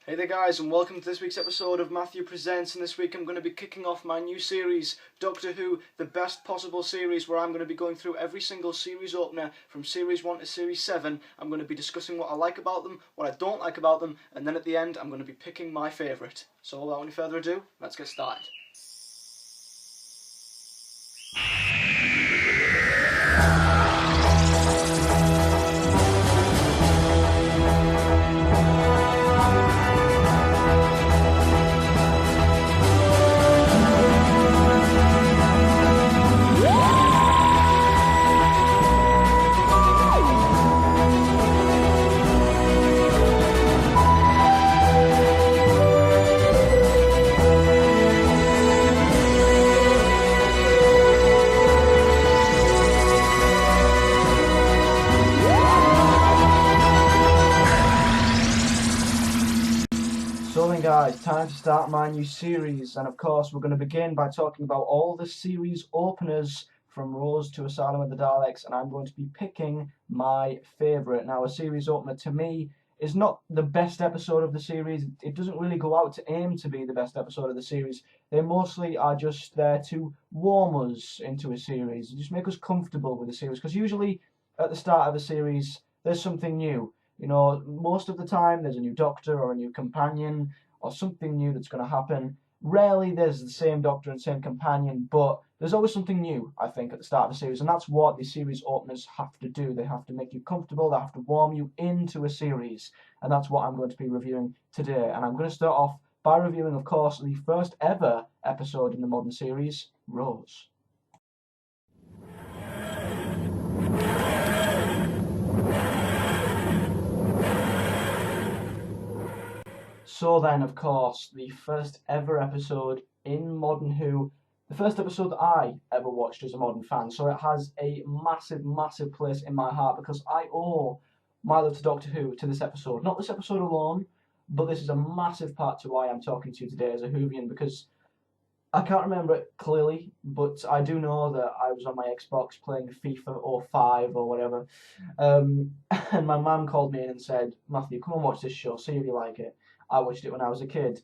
Hey there guys, and welcome to this week's episode of Matthew Presents, and this week I'm going to be kicking off my new series, Doctor Who, the best possible series, where I'm going to be going through every single series opener from Series 1 to Series 7. I'm going to be discussing what I like about them, what I don't like about them, and then at the end I'm going to be picking my favourite. So without any further ado, let's get started. So then guys, time to start my new series, and of course we're going to begin by talking about all the series openers from Rose to Asylum of the Daleks, and I'm going to be picking my favourite. Now, a series opener to me is not the best episode of the series. It doesn't really go out to aim to be the best episode of the series. They mostly are just there to warm us into a series, just make us comfortable with the series, because usually at the start of a series there's something new. You know, most of the time there's a new doctor or a new companion or something new that's going to happen. Rarely there's the same doctor and same companion, but there's always something new, I think, at the start of a series, and that's what the series openers have to do. They have to make you comfortable, they have to warm you into a series, and that's what I'm going to be reviewing today. And I'm going to start off by reviewing, of course, the first ever episode in the modern series, Rose. So then, of course, the first ever episode in Modern Who, the first episode that I ever watched as a modern fan, so it has a massive, massive place in my heart because I owe my love to Doctor Who to this episode. Not this episode alone, but this is a massive part to why I'm talking to you today as a Whovian, because I can't remember it clearly, but I do know that I was on my Xbox playing FIFA 05 or whatever, and my mum called me in and said, "Matthew, come and watch this show, see if you like it." I watched it when I was a kid,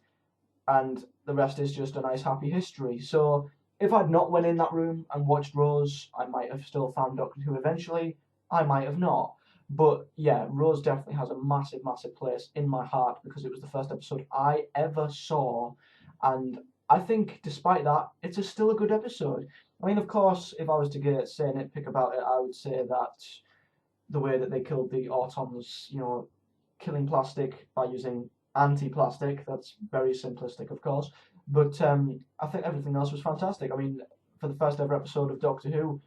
and the rest is just a nice happy history. So if I'd not went in that room and watched Rose, I might have still found Doctor Who eventually. I might have not. But yeah, Rose definitely has a massive, massive place in my heart because it was the first episode I ever saw, and I think despite that, it's still a good episode. I mean, of course, if I was to say a nitpick about it, I would say that the way that they killed the Autons, killing plastic by using anti-plastic, that's very simplistic, of course, but I think everything else was fantastic. I mean, for the first ever episode of Doctor Who,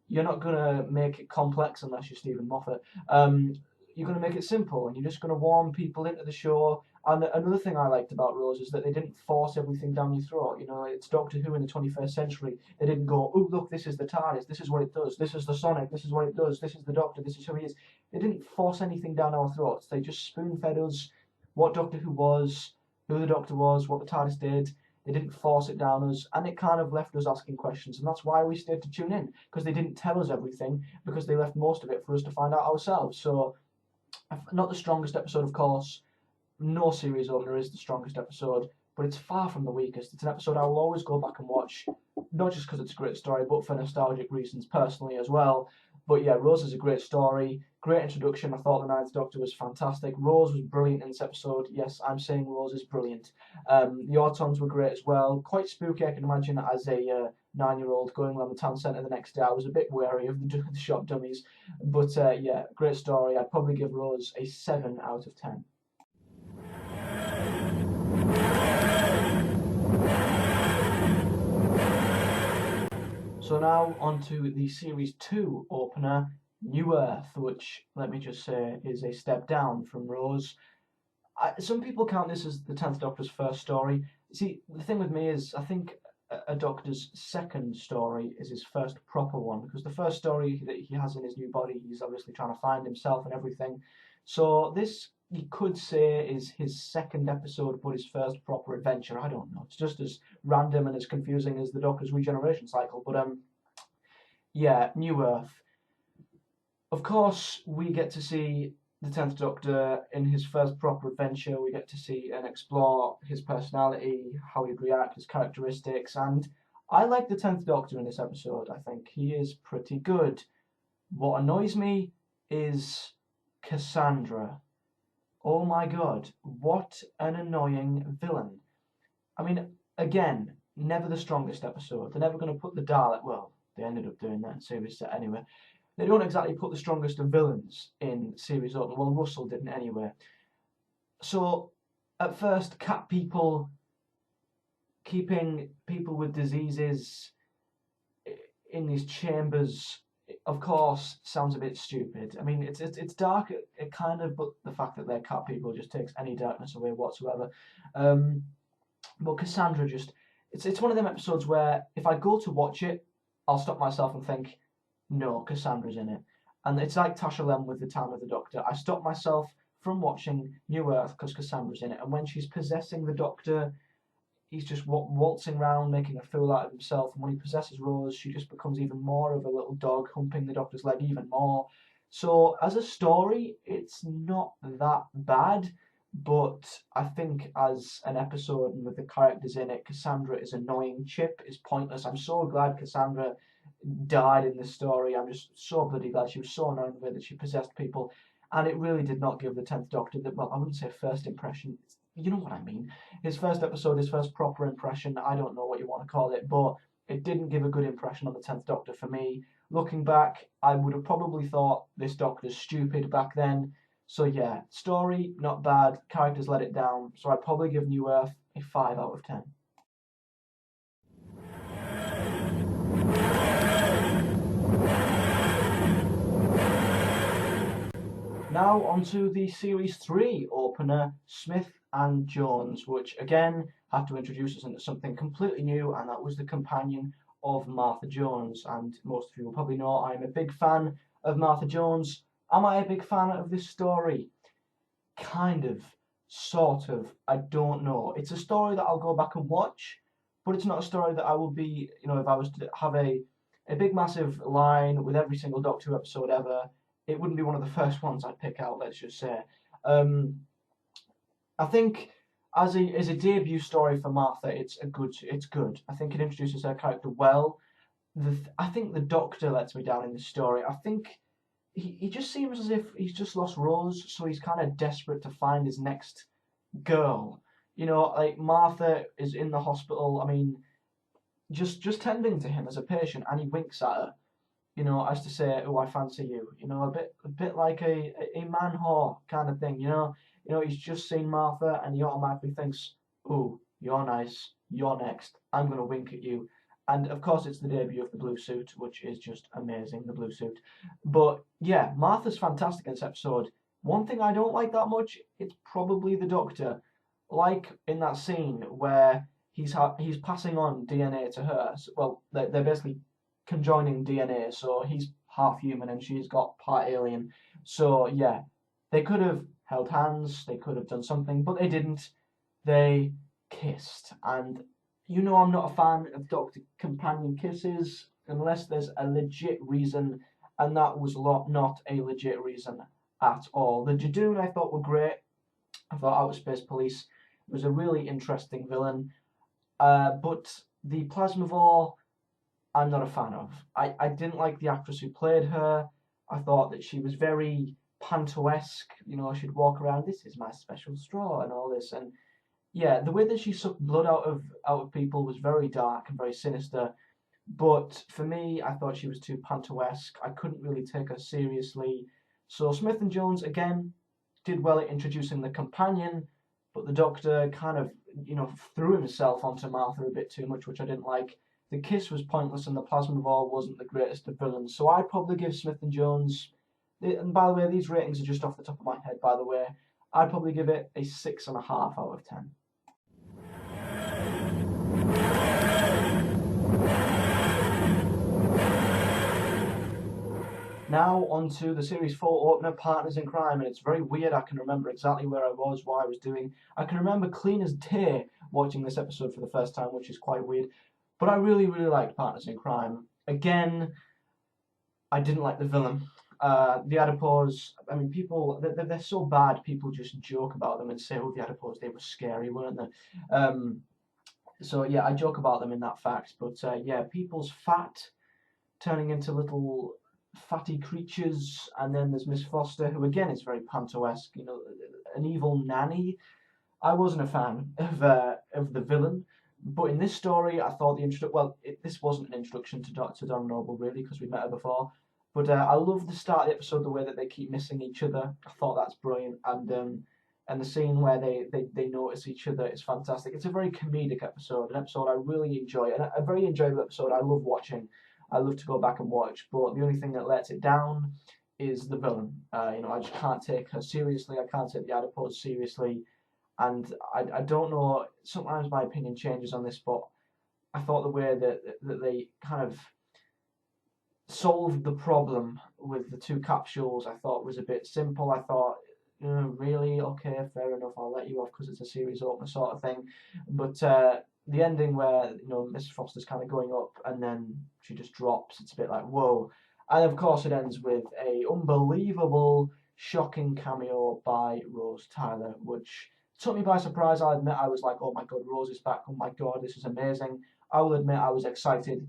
you're not going to make it complex unless you're Stephen Moffat. You're going to make it simple, and you're just going to warm people into the show. And another thing I liked about Rose is that they didn't force everything down your throat. You know, it's Doctor Who in the 21st century. They didn't go, "Oh, look, this is the TARDIS, this is what it does, this is the Sonic, this is what it does, this is the Doctor, this is who he is." They didn't force anything down our throats. They just spoon-fed us what Doctor Who was, who the Doctor was, what the TARDIS did. They didn't force it down us, and it kind of left us asking questions, and that's why we stayed to tune in, because they didn't tell us everything, because they left most of it for us to find out ourselves. So, not the strongest episode, of course. No series opener is the strongest episode, but it's far from the weakest. It's an episode I will always go back and watch, not just because it's a great story, but for nostalgic reasons personally as well. But yeah, Rose is a great story, great introduction. I thought the Ninth Doctor was fantastic. Rose was brilliant in this episode. Yes, I'm saying Rose is brilliant. The Autons were great as well. Quite spooky, I can imagine, as a 9-year-old going around the town centre the next day. I was a bit wary of the shop dummies. But yeah, great story. I'd probably give Rose a 7 out of 10. So now on to the Series 2 opener, New Earth, which, let me just say, is a step down from Rose. Some people count this as the 10th Doctor's first story. See, the thing with me is, I think a Doctor's second story is his first proper one, because the first story that he has in his new body, he's obviously trying to find himself and everything. So this, you could say, is his second episode, but his first proper adventure. I don't know. It's just as random and as confusing as the Doctor's regeneration cycle. But yeah, New Earth. Of course, we get to see the 10th Doctor in his first proper adventure. We get to see and explore his personality, how he'd react, his characteristics, and I like the 10th Doctor in this episode. I think he is pretty good. What annoys me is Cassandra. Oh my god, what an annoying villain. I mean, again, never the strongest episode. They're never going to put the Dalek, well, they ended up doing that in series set anyway. They don't exactly put the strongest of villains in series open. Well, Russell didn't anyway. So, at first, cat people, keeping people with diseases in these chambers, of course, sounds a bit stupid. I mean, it's dark, it kind of, but the fact that they're cat people just takes any darkness away whatsoever. But Cassandra just, it's one of them episodes where if I go to watch it, I'll stop myself and think, no, Cassandra's in it. And it's like Tasha Lem with The Time of the Doctor. I stop myself from watching New Earth because Cassandra's in it. And when she's possessing the Doctor, he's just waltzing around, making a fool out of himself. And when he possesses Rose, she just becomes even more of a little dog, humping the Doctor's leg even more. So as a story, it's not that bad. But I think as an episode and with the characters in it, Cassandra is annoying. Chip is pointless. I'm so glad Cassandra died in this story. I'm just so bloody glad. She was so annoying the way that she possessed people. And it really did not give the 10th Doctor that, well, I wouldn't say first impression. You know what I mean. His first episode, his first proper impression, I don't know what you want to call it, but it didn't give a good impression on the 10th Doctor for me. Looking back, I would have probably thought this Doctor's stupid back then. So yeah, story, not bad. Characters let it down. So I'd probably give New Earth a 5 out of 10. Now onto the Series 3 opener, Smith and Jones, which again have to introduce us into something completely new, and that was the companion of Martha Jones. And most of you will probably know I'm a big fan of Martha Jones. Am I a big fan of this story? Kind of, sort of, I don't know. It's a story that I'll go back and watch, but it's not a story that I will be, if I was to have a big massive line with every single Doctor Who episode ever, it wouldn't be one of the first ones I'd pick out, let's just say. I think as a debut story for Martha, it's good. I think it introduces her character well. I think the Doctor lets me down in this story. I think he just seems as if he's just lost Rose, so he's kind of desperate to find his next girl. Like Martha is in the hospital. I mean, just tending to him as a patient, and he winks at her. As to say, "Oh, I fancy you." A bit like a man whore kind of thing. He's just seen Martha, and he automatically thinks, "Oh, you're nice. You're next. I'm gonna wink at you." And of course, it's the debut of the blue suit, which is just amazing. The blue suit, but yeah, Martha's fantastic in this episode. One thing I don't like that much, it's probably the Doctor. Like in that scene where he's passing on DNA to her. Well, they're basically conjoining DNA, so he's half human and she's got part alien. So yeah, they could have held hands, they could have done something, but they didn't. They kissed, and I'm not a fan of Doctor companion kisses unless there's a legit reason, and that was not a legit reason at all. The Jadoon I thought were great. I thought Outer Space Police was a really interesting villain, but the Plasmavore I'm not a fan of. I didn't like the actress who played her. I thought that she was very Panto-esque. She'd walk around, "This is my special straw," and all this. And yeah, the way that she sucked blood out of people was very dark and very sinister. But for me, I thought she was too Panto-esque. I couldn't really take her seriously. So Smith and Jones, again, did well at introducing the companion, but the Doctor kind of, threw himself onto Martha a bit too much, which I didn't like. The kiss was pointless, and the Plasmavore wasn't the greatest of villains. So I'd probably give Smith and Jones, and by the way, these ratings are just off the top of my head, by the way, I'd probably give it a 6.5 out of 10. Now onto the Series 4 opener, Partners in Crime, and it's very weird. I can remember exactly where I was, what I was doing. I can remember clean as day watching this episode for the first time, which is quite weird. But I really, really liked Partners in Crime. Again, I didn't like the villain. The adipose, I mean, people, they're so bad, people just joke about them and say, oh, the adipose, they were scary, weren't they? So yeah, I joke about them in that fact, but yeah, people's fat turning into little fatty creatures, and then there's Miss Foster, who again is very Panto-esque, you know, an evil nanny. I wasn't a fan of the villain, but in this story, I thought this wasn't an introduction to Don Noble really, because we met her before. But I love the start of the episode, the way that they keep missing each other. I thought that's brilliant, and the scene where they notice each other is fantastic. It's a very comedic episode, an episode I really enjoy, and a very enjoyable episode. I love watching. I love to go back and watch, but the only thing that lets it down is the villain. You know, I just can't take her seriously. I can't take the adipose seriously. And I don't know, sometimes my opinion changes on this, but I thought the way that they kind of solved the problem with the two capsules, I thought was a bit simple. I thought, really? Okay, fair enough, I'll let you off because it's a series opener sort of thing. But the ending where, Miss Foster's kind of going up and then she just drops, it's a bit like, whoa. And of course it ends with a unbelievable, shocking cameo by Rose Tyler, which took me by surprise. I'll admit I was like, oh my god, Rose is back, oh my god, this is amazing. I will admit I was excited,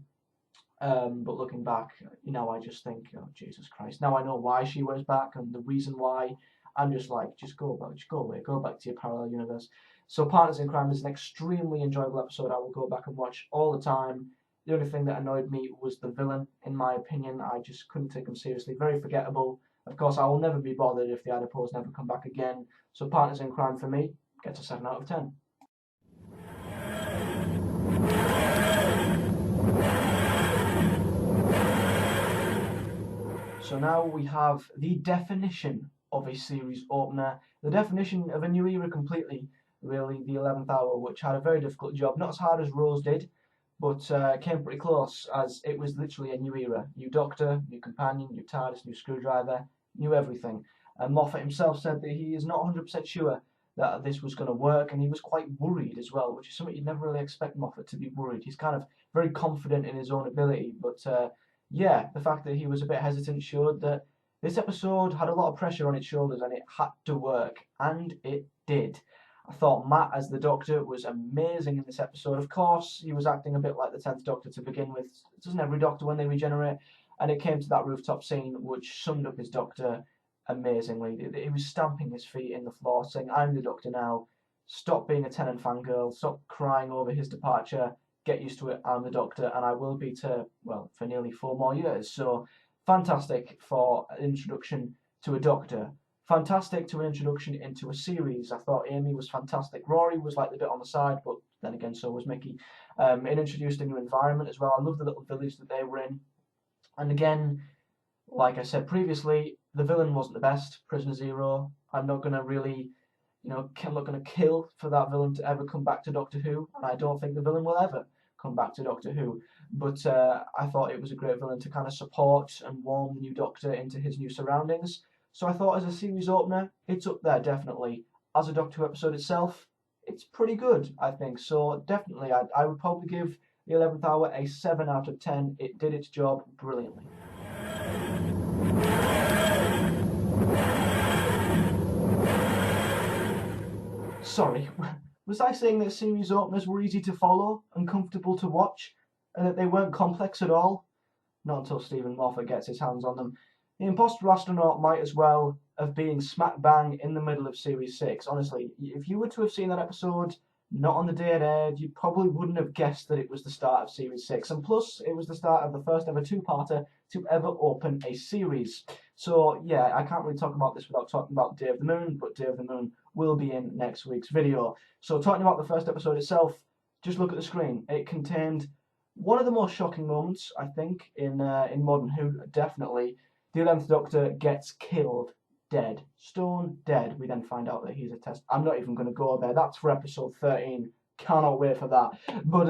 but looking back, I just think, oh Jesus Christ, now I know why she was back and the reason why. I'm just like, just go away, go back to your parallel universe. So Partners in Crime is an extremely enjoyable episode. I will go back and watch all the time. The only thing that annoyed me was the villain, in my opinion. I just couldn't take him seriously. Very forgettable. Of course, I will never be bothered if the adipose never come back again. So Partners in Crime for me gets a 7 out of 10. So now we have the definition of a series opener, the definition of a new era completely, really, the 11th Hour, which had a very difficult job, not as hard as Rose did, but came pretty close, as it was literally a new era. New Doctor, new companion, new TARDIS, new screwdriver, new everything. And Moffat himself said that he is not 100% sure that this was going to work, and he was quite worried as well, which is something you'd never really expect Moffat to be worried. He's kind of very confident in his own ability, but yeah, the fact that he was a bit hesitant showed that this episode had a lot of pressure on its shoulders and it had to work, and it did. I thought Matt as the Doctor was amazing in this episode. Of course, he was acting a bit like the 10th Doctor to begin with. Doesn't every Doctor when they regenerate? And it came to that rooftop scene which summed up his Doctor amazingly. He was stamping his feet in the floor saying, I'm the Doctor now. Stop being a Tennant fangirl. Stop crying over his departure. Get used to it. I'm the Doctor, and I will be for nearly 4 more years. So fantastic for an introduction to a Doctor. Fantastic to an introduction into a series. I thought Amy was fantastic. Rory was like the bit on the side, but then again, so was Mickey. It introduced a new environment as well. I love the little village that they were in. And again, like I said previously, the villain wasn't the best. Prisoner Zero. I'm not going to really, I'm not going to kill for that villain to ever come back to Doctor Who. And I don't think the villain will ever come back to Doctor Who. But I thought it was a great villain to kind of support and warm the new Doctor into his new surroundings. So I thought as a series opener, it's up there definitely. As a Doctor Who episode itself, it's pretty good, I think. So definitely, I would probably give the 11th Hour a 7 out of 10. It did its job brilliantly. Sorry, was I saying that series openers were easy to follow and comfortable to watch, and that they weren't complex at all? Not until Stephen Moffat gets his hands on them. The Impossible Astronaut might as well have been smack bang in the middle of Series 6. Honestly, if you were to have seen that episode not on the day it aired, you probably wouldn't have guessed that it was the start of Series 6. And plus, it was the start of the first ever two-parter to ever open a series. So, yeah, I can't really talk about this without talking about Day of the Moon, but Day of the Moon will be in next week's video. So, talking about the first episode itself, just look at the screen. It contained one of the most shocking moments, I think, in Modern Who, definitely. The 11th Doctor gets killed, dead, stone dead. We then find out that he's a test. I'm not even going to go there. That's for episode 13. Cannot wait for that. But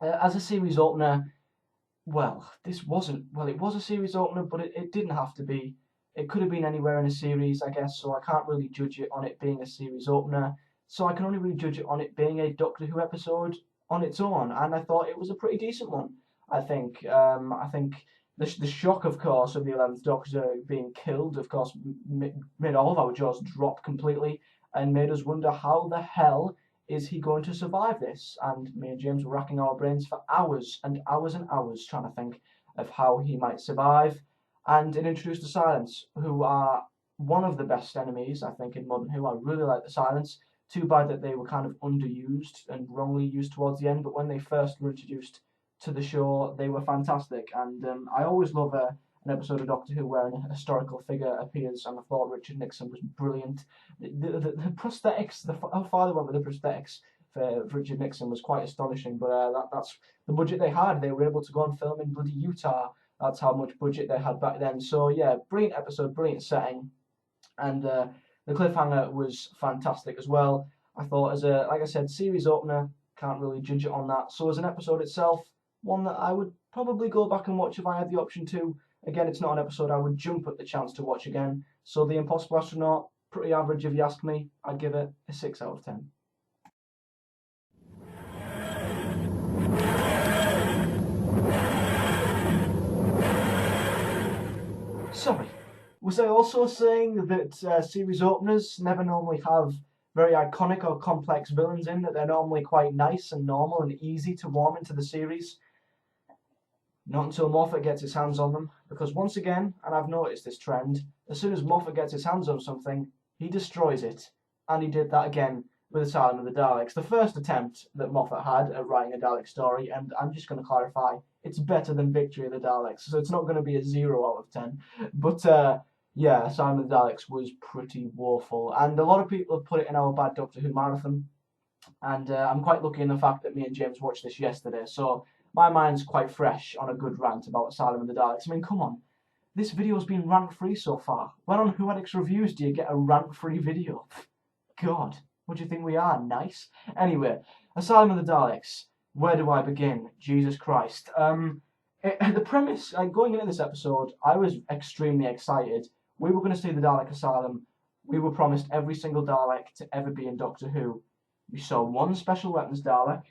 as a series opener, well, this wasn't. Well, it was a series opener, but it didn't have to be. It could have been anywhere in a series, I guess. So I can't really judge it on it being a series opener. So I can only really judge it on it being a Doctor Who episode on its own. And I thought it was a pretty decent one. I think. The shock, of course, of the 11th Doctor being killed, of course, made all of our jaws drop completely and made us wonder how the hell is he going to survive this? And me and James were racking our brains for hours and hours and hours trying to think of how he might survive. And it introduced the Silence, who are one of the best enemies, I think, in Modern Who. I really like the Silence. Too bad that they were kind of underused and wrongly used towards the end, but when they first were introduced to the show, they were fantastic. And I always love an episode of Doctor Who where an historical figure appears, and I thought Richard Nixon was brilliant. The prosthetics, how far they went with the prosthetics for Richard Nixon was quite astonishing, but that's the budget they had. They were able to go and film in bloody Utah. That's how much budget they had back then. So yeah, brilliant episode, brilliant setting, and the cliffhanger was fantastic as well. I thought like I said, series opener, can't really judge it on that. So as an episode itself, one that I would probably go back and watch if I had the option to. Again, it's not an episode I would jump at the chance to watch again. So The Impossible Astronaut, pretty average if you ask me. I'd give it a 6 out of 10. Sorry, was I also saying that series openers never normally have very iconic or complex villains in, that they're normally quite nice and normal and easy to warm into the series? Not until Moffat gets his hands on them, because once again, and I've noticed this trend, as soon as Moffat gets his hands on something, he destroys it. And he did that again with Asylum of the Daleks. The first attempt that Moffat had at writing a Dalek story, and I'm just going to clarify, it's better than Victory of the Daleks, so it's not going to be a 0 out of 10. But yeah, Asylum of the Daleks was pretty woeful, and a lot of people have put it in our Bad Doctor Who marathon, and I'm quite lucky in the fact that me and James watched this yesterday, so my mind's quite fresh on a good rant about Asylum of the Daleks. I mean, come on. This video's been rant-free so far. Where on Who Addicts Reviews do you get a rant-free video? God, what do you think we are? Nice? Anyway, Asylum of the Daleks. Where do I begin? Jesus Christ. The premise, going into this episode, I was extremely excited. We were going to see the Dalek Asylum. We were promised every single Dalek to ever be in Doctor Who. We saw one special weapons Dalek,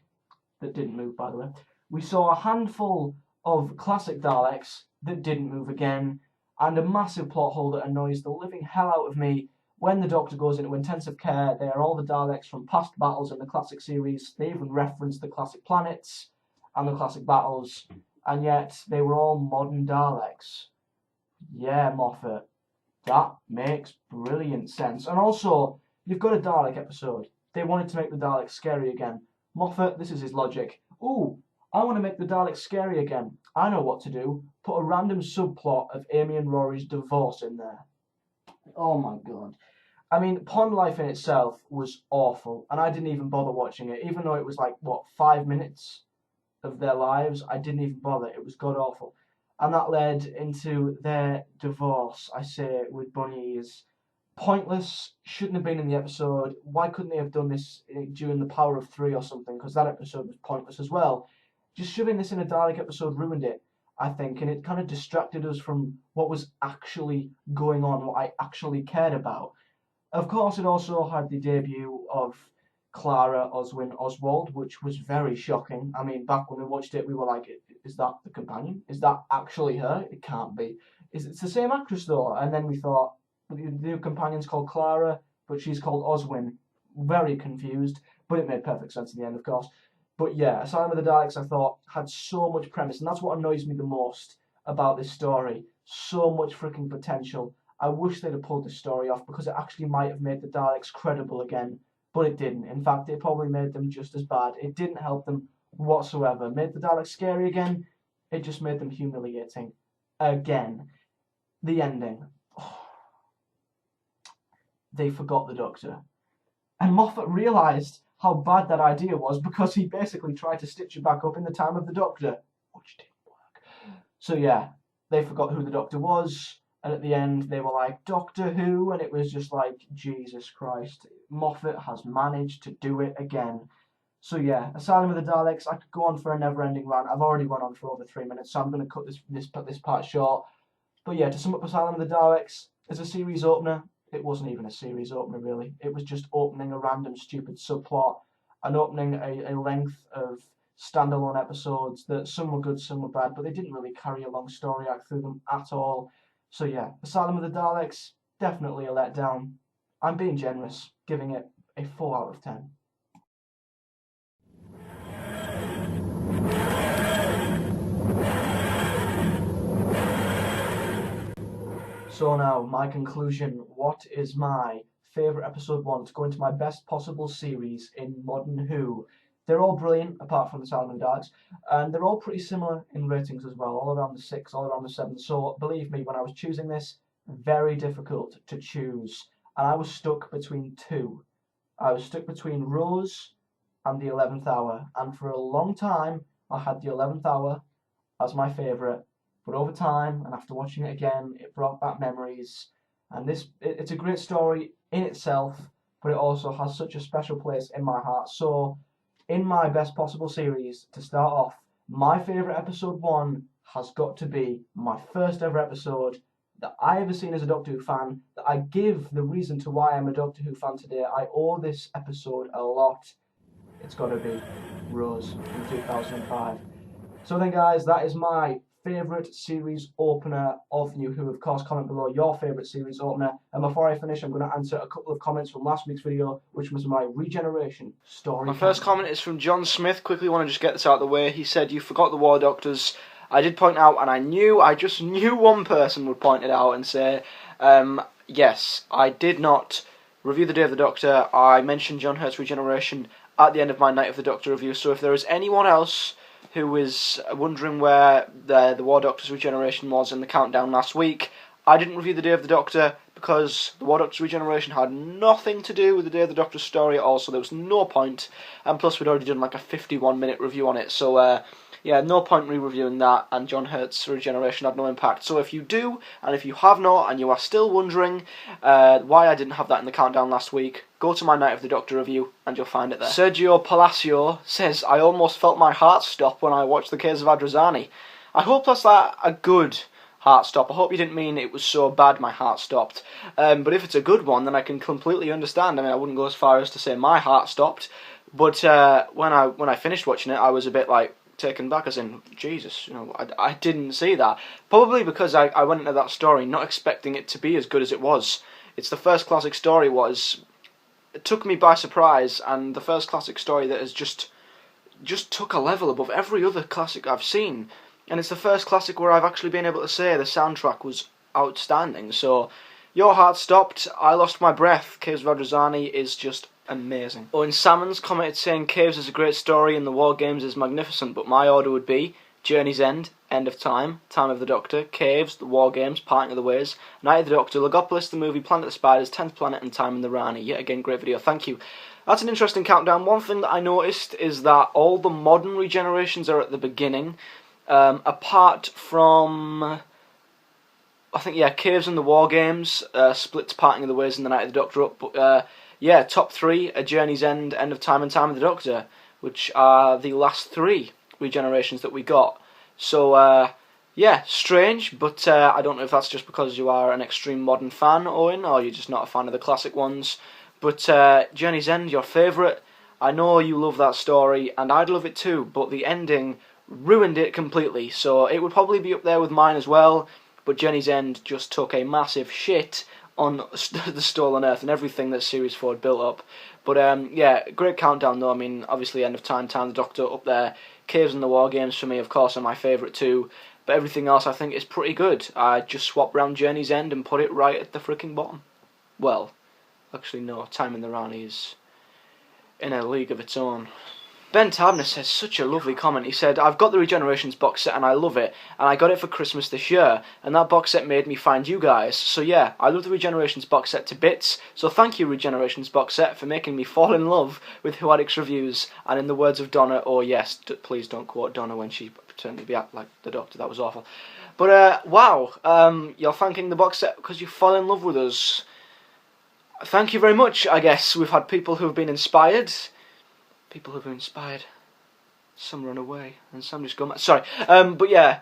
that didn't move, by the way. We saw a handful of classic Daleks that didn't move again, and a massive plot hole that annoys the living hell out of me. When the Doctor goes into intensive care, they are all the Daleks from past battles in the classic series. They even reference the classic planets and the classic battles, and yet they were all modern Daleks. Yeah, Moffat, that makes brilliant sense. And also, you've got a Dalek episode. They wanted to make the Daleks scary again. Moffat, this is his logic. Ooh, I want to make the Daleks scary again. I know what to do. Put a random subplot of Amy and Rory's divorce in there. Oh my god. I mean, Pond Life in itself was awful, and I didn't even bother watching it, even though it was like, 5 minutes of their lives. I didn't even bother. It was god awful. And that led into their divorce, I say, with Bunny is pointless, shouldn't have been in the episode. Why couldn't they have done this during the Power of Three or something? Because that episode was pointless as well. Just shoving this in a Dalek episode ruined it, I think, and it kind of distracted us from what was actually going on, what I actually cared about. Of course, it also had the debut of Clara Oswin Oswald, which was very shocking. I mean, back when we watched it, we were like, is that the companion? Is that actually her? It can't be. It's the same actress, though. And then we thought, the new companion's called Clara, but she's called Oswin. Very confused, but it made perfect sense in the end, of course. But yeah, Asylum of the Daleks, I thought, had so much premise, and that's what annoys me the most about this story. So much freaking potential. I wish they'd have pulled this story off, because it actually might have made the Daleks credible again, but it didn't. In fact, it probably made them just as bad. It didn't help them whatsoever. Made the Daleks scary again, it just made them humiliating. Again. The ending. They forgot the Doctor. And Moffat realised how bad that idea was, because he basically tried to stitch it back up in the time of the Doctor, which didn't work. So yeah, they forgot who the Doctor was, and at the end they were like, Doctor Who, and it was just like, Jesus Christ, Moffat has managed to do it again. So yeah, Asylum of the Daleks, I could go on for a never-ending rant. I've already gone on for over 3 minutes, so I'm going to cut this part short. But yeah, to sum up Asylum of the Daleks, as a series opener, it wasn't even a series opener, really. It was just opening a random, stupid subplot and opening a length of standalone episodes that some were good, some were bad, but they didn't really carry a long story arc through them at all. So yeah, Asylum of the Daleks, definitely a letdown. I'm being generous, giving it a 4 out of 10. So now, my conclusion. What is my favourite episode 1 to go into my best possible series in Modern Who? They're all brilliant, apart from the Asylum of the Daleks, and they're all pretty similar in ratings as well, all around the 6, all around the 7. So believe me, when I was choosing this, very difficult to choose. And I was stuck between two. I was stuck between Rose and the 11th Hour, and for a long time, I had the 11th Hour as my favourite. But over time, and after watching it again, it brought back memories. And it's a great story in itself, but it also has such a special place in my heart. So, in my best possible series, to start off, my favourite episode 1 has got to be my first ever episode that I ever seen as a Doctor Who fan, that I give the reason to why I'm a Doctor Who fan today. I owe this episode a lot. It's got to be Rose in 2005. So then, guys, that is my favourite series opener of New Who. Of course, comment below your favourite series opener. And before I finish, I'm going to answer a couple of comments from last week's video, which was my regeneration story. My first comment is from John Smith. Quickly want to just get this out of the way. He said, "You forgot the War Doctors." I did point out, and I just knew one person would point it out and say, yes, I did not review the Day of the Doctor. I mentioned John Hurt's regeneration at the end of my Night of the Doctor review. So if there is anyone else who is wondering where the War Doctor's regeneration was in the countdown last week, I didn't review the Day of the Doctor because the War Doctor's regeneration had nothing to do with the Day of the Doctor's story at all, so there was no point. And plus, we'd already done like a 51-minute review on it, so yeah, no point re-reviewing that, and John Hurt's regeneration had no impact. So if you do, and if you have not, and you are still wondering why I didn't have that in the countdown last week, go to my Night of the Doctor review, and you'll find it there. Sergio Palacio says, "I almost felt my heart stop when I watched The Case of Adrozani." I hope that's like a good heart stop. I hope you didn't mean it was so bad my heart stopped. But if it's a good one, then I can completely understand. I mean, I wouldn't go as far as to say my heart stopped, but when I finished watching it, I was a bit like taken back, as in, Jesus, you know, I didn't see that. Probably because I went into that story not expecting it to be as good as it was. It's the first classic story it took me by surprise, and the first classic story that has just took a level above every other classic I've seen. And it's the first classic where I've actually been able to say the soundtrack was outstanding. So, your heart stopped, I lost my breath. Caves of Adrozani is just amazing. Owen Salmons commented saying, "Caves is a great story and the War Games is magnificent, but my order would be Journey's End, End of Time, Time of the Doctor, Caves, the War Games, Parting of the Ways, Night of the Doctor, Logopolis, the movie, Planet of the Spiders, 10th Planet, and Time in the Rani." Yet again, great video, thank you. That's an interesting countdown. One thing that I noticed is that all the modern regenerations are at the beginning, apart from, I think, yeah, Caves and the War Games, splits Parting of the Ways and the Night of the Doctor up, but yeah, top 3 are Journey's End, End of Time, and Time of the Doctor, which are the last 3 regenerations that we got. So, yeah, strange, but I don't know if that's just because you are an extreme modern fan, Owen, or you're just not a fan of the classic ones. But Journey's End, your favourite. I know you love that story, and I'd love it too, but the ending ruined it completely, so it would probably be up there with mine as well, but Journey's End just took a massive shit on the Stolen Earth and everything that Series 4 had built up. But yeah, great countdown though. I mean, obviously End of Time, Time of the Doctor up there. Caves and the War Games for me, of course, are my favourite too. But everything else I think is pretty good. I just swap round Journey's End and put it right at the freaking bottom. Well, actually no, Time in the Rani is in a league of its own. Ben Tabner says such a lovely comment. He said, "I've got the Regenerations box set and I love it, and I got it for Christmas this year, and that box set made me find you guys. So yeah, I love the Regenerations box set to bits, so thank you Regenerations box set for making me fall in love with Who Addicts reviews, and in the words of Donna, oh yes, please don't quote Donna when she pretended to be like the Doctor, that was awful. But wow, you're thanking the box set because you fall in love with us. Thank you very much, I guess. We've had people who have been inspired. People who've been inspired. Some run away, and some just go mad. Sorry. But yeah,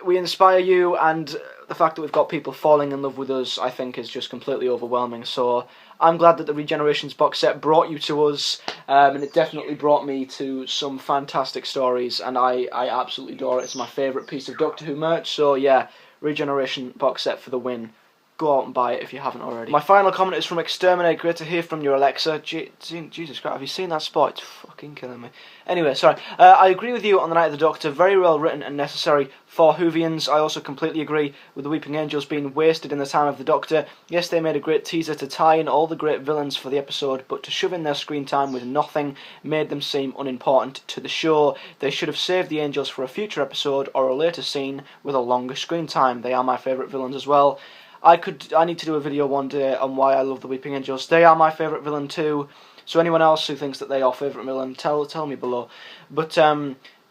we inspire you, and the fact that we've got people falling in love with us, I think, is just completely overwhelming. So I'm glad that the Regenerations box set brought you to us, and it definitely brought me to some fantastic stories, and I absolutely adore it. It's my favourite piece of Doctor Who merch, so yeah, Regeneration box set for the win. Go out and buy it if you haven't already. My final comment is from Exterminate. Great to hear from you, Alexa. Jesus Christ, have you seen that spot? It's fucking killing me. Anyway, sorry. I agree with you on the Night of the Doctor. Very well written and necessary for Whovians. I also completely agree with the Weeping Angels being wasted in the time of the Doctor. Yes, they made a great teaser to tie in all the great villains for the episode, but to shove in their screen time with nothing made them seem unimportant to the show. They should have saved the Angels for a future episode or a later scene with a longer screen time. They are my favourite villains as well. I need to do a video one day on why I love the Weeping Angels. They are my favourite villain too. So anyone else who thinks that they are favourite villain, tell me below. But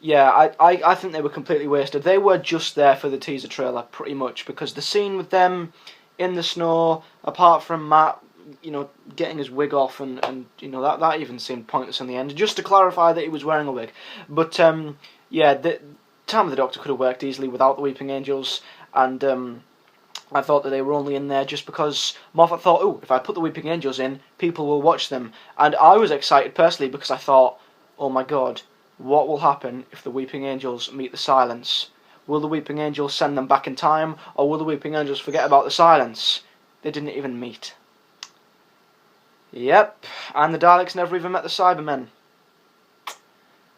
yeah, I think they were completely wasted. They were just there for the teaser trailer, pretty much, because the scene with them in the snow, apart from Matt, you know, getting his wig off, and you know that even seemed pointless in the end. Just to clarify that he was wearing a wig. But yeah, the Time of the Doctor could have worked easily without the Weeping Angels, and I thought that they were only in there just because Moffat thought, oh, if I put the Weeping Angels in, people will watch them. And I was excited personally because I thought, oh my god, what will happen if the Weeping Angels meet the Silence? Will the Weeping Angels send them back in time, or will the Weeping Angels forget about the Silence? They didn't even meet. Yep, and the Daleks never even met the Cybermen.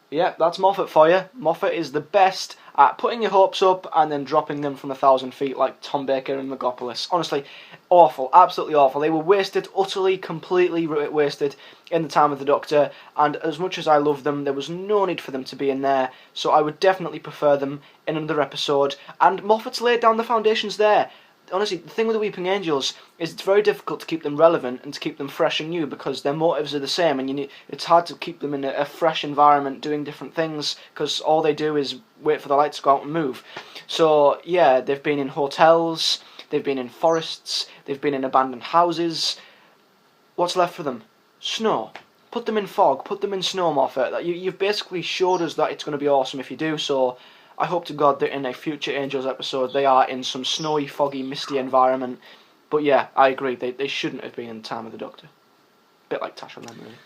Yep, that's Moffat for you. Moffat is the best at putting your hopes up and then dropping them from 1,000 feet like Tom Baker and Megapolis. Honestly, awful, absolutely awful. They were wasted, utterly, completely wasted in the Time of the Doctor, and as much as I love them, there was no need for them to be in there, so I would definitely prefer them in another episode, and Moffat's laid down the foundations there. Honestly, the thing with the Weeping Angels is it's very difficult to keep them relevant and to keep them fresh and new because their motives are the same, and it's hard to keep them in a fresh environment doing different things because all they do is wait for the lights to go out and move. So yeah, they've been in hotels, they've been in forests, they've been in abandoned houses. What's left for them? Snow. Put them in fog, put them in snow, Moffat. You've basically showed us that it's going to be awesome if you do, so I hope to God that in a future Angels episode they are in some snowy, foggy, misty environment. But yeah, I agree, they shouldn't have been in Time of the Doctor. Bit like Tash and them, really.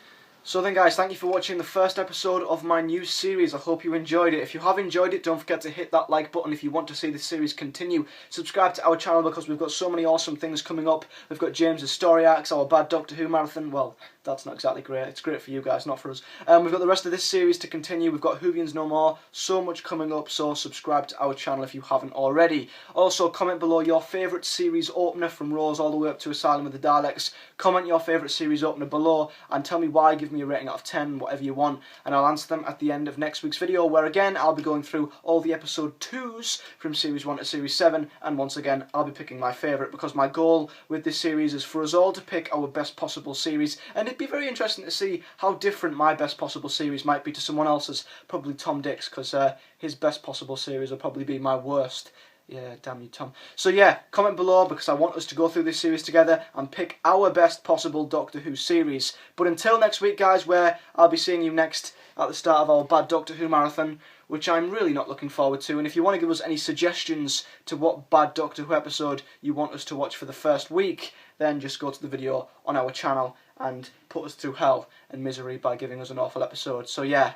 So then guys, thank you for watching the first episode of my new series. I hope you enjoyed it. If you have enjoyed it, don't forget to hit that like button if you want to see the series continue. Subscribe to our channel because we've got so many awesome things coming up. We've got James's story arcs, our Bad Doctor Who marathon. Well, that's not exactly great. It's great for you guys, not for us. We've got the rest of this series to continue. We've got Whovians No More. So much coming up, so subscribe to our channel if you haven't already. Also, comment below your favourite series opener from Rose all the way up to Asylum with the Daleks. Comment your favourite series opener below and tell me why. Give me a rating out of 10, whatever you want, and I'll answer them at the end of next week's video, where again I'll be going through all the episode 2s from series 1 to series 7, and once again I'll be picking my favourite because my goal with this series is for us all to pick our best possible series, and it'd be very interesting to see how different my best possible series might be to someone else's, probably Tom Dix, because his best possible series will probably be my worst. Yeah, damn you, Tom. So yeah, comment below because I want us to go through this series together and pick our best possible Doctor Who series. But until next week, guys, where I'll be seeing you next at the start of our Bad Doctor Who marathon, which I'm really not looking forward to. And if you want to give us any suggestions to what Bad Doctor Who episode you want us to watch for the first week, then just go to the video on our channel and put us through hell and misery by giving us an awful episode. So yeah,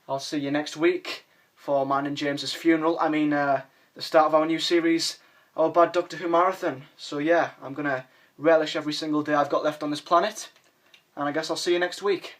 I'll see you next week for mine and James's funeral. I mean, the start of our new series, our Bad Doctor Who marathon. So yeah, I'm going to relish every single day I've got left on this planet, and I guess I'll see you next week.